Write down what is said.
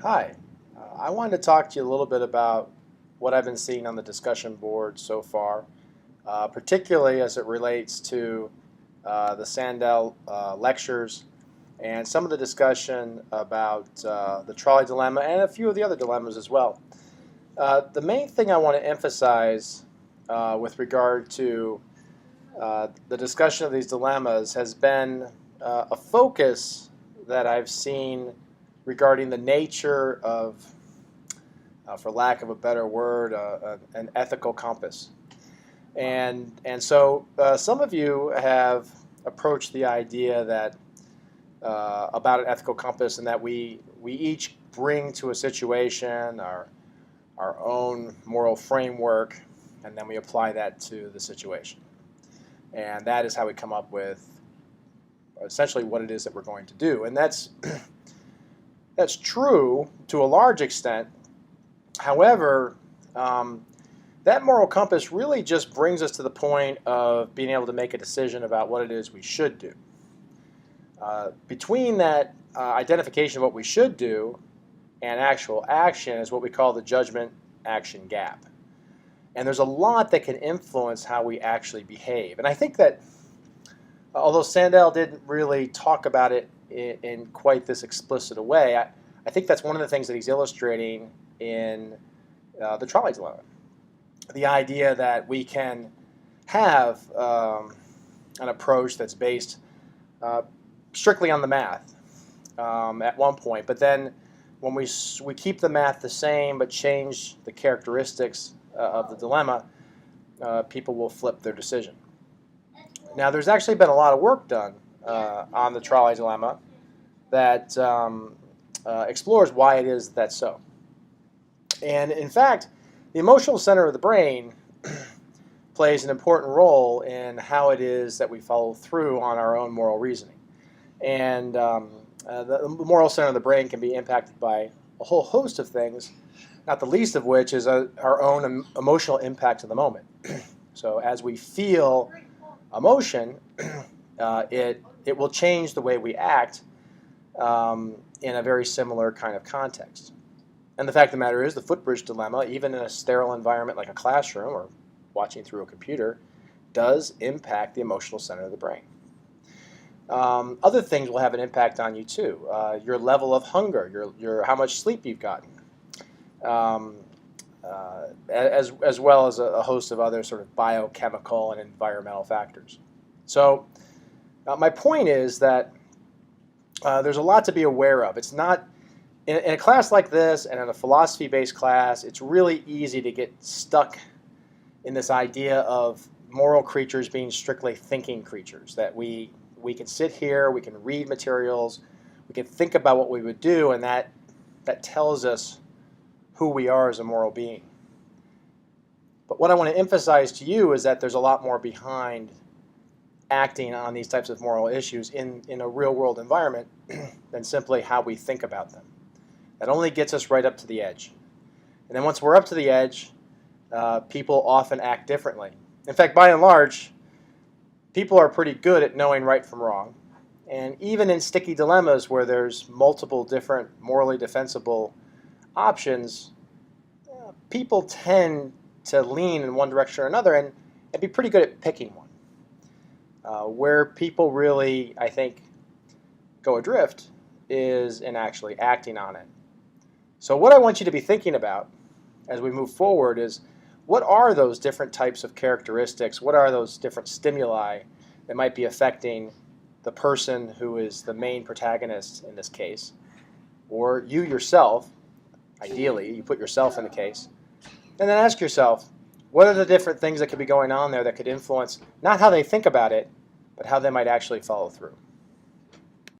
Hi, I wanted to talk to you a little bit about what I've been seeing on the discussion board so far, particularly as it relates to the Sandel lectures and some of the discussion about the trolley dilemma and a few of the other dilemmas as well. The main thing I want to emphasize with regard to the discussion of these dilemmas has been a focus that I've seen regarding the nature of, for lack of a better word, an ethical compass. And so some of you have approached the idea that about an ethical compass, and that we each bring to a situation our own moral framework, and then we apply that to the situation. And that is how we come up with essentially what it is that we're going to do. And that's true to a large extent. However, that moral compass really just brings us to the point of being able to make a decision about what it is we should do. Between that identification of what we should do and actual action is what we call the judgment-action gap. And there's a lot that can influence how we actually behave. And I think that, although Sandel didn't really talk about it in quite this explicit a way, I think that's one of the things that he's illustrating in the trolley dilemma. The idea that we can have an approach that's based strictly on the math at one point, but then when we keep the math the same but change the characteristics of the dilemma, people will flip their decision. Now, there's actually been a lot of work done on the trolley dilemma that explores why it is that's so. And in fact, the emotional center of the brain plays an important role in how it is that we follow through on our own moral reasoning. And the moral center of the brain can be impacted by a whole host of things, not the least of which is our own emotional impact of the moment. So as we feel emotion, it will change the way we act in a very similar kind of context. And the fact of the matter is, the footbridge dilemma, even in a sterile environment like a classroom or watching through a computer, does impact the emotional center of the brain. Other things will have an impact on you too. Your level of hunger, your how much sleep you've gotten, as well as a host of other sort of biochemical and environmental factors. So my point is that there's a lot to be aware of. It's not, in a class like this and in a philosophy-based class, it's really easy to get stuck in this idea of moral creatures being strictly thinking creatures, that we can sit here, we can read materials, we can think about what we would do, and that tells us who we are as a moral being. But what I want to emphasize to you is that there's a lot more behind acting on these types of moral issues in a real-world environment than simply how we think about them. That only gets us right up to the edge. And then once we're up to the edge, people often act differently. In fact, by and large, people are pretty good at knowing right from wrong. And even in sticky dilemmas where there's multiple different morally defensible options, people tend to lean in one direction or another and be pretty good at picking one. Where people really, I think, go adrift is in actually acting on it. So what I want you to be thinking about as we move forward is, what are those different types of characteristics? What are those different stimuli that might be affecting the person who is the main protagonist in this case? Or you yourself, ideally, you put yourself in the case. And then ask yourself, what are the different things that could be going on there that could influence not how they think about it, but how they might actually follow through?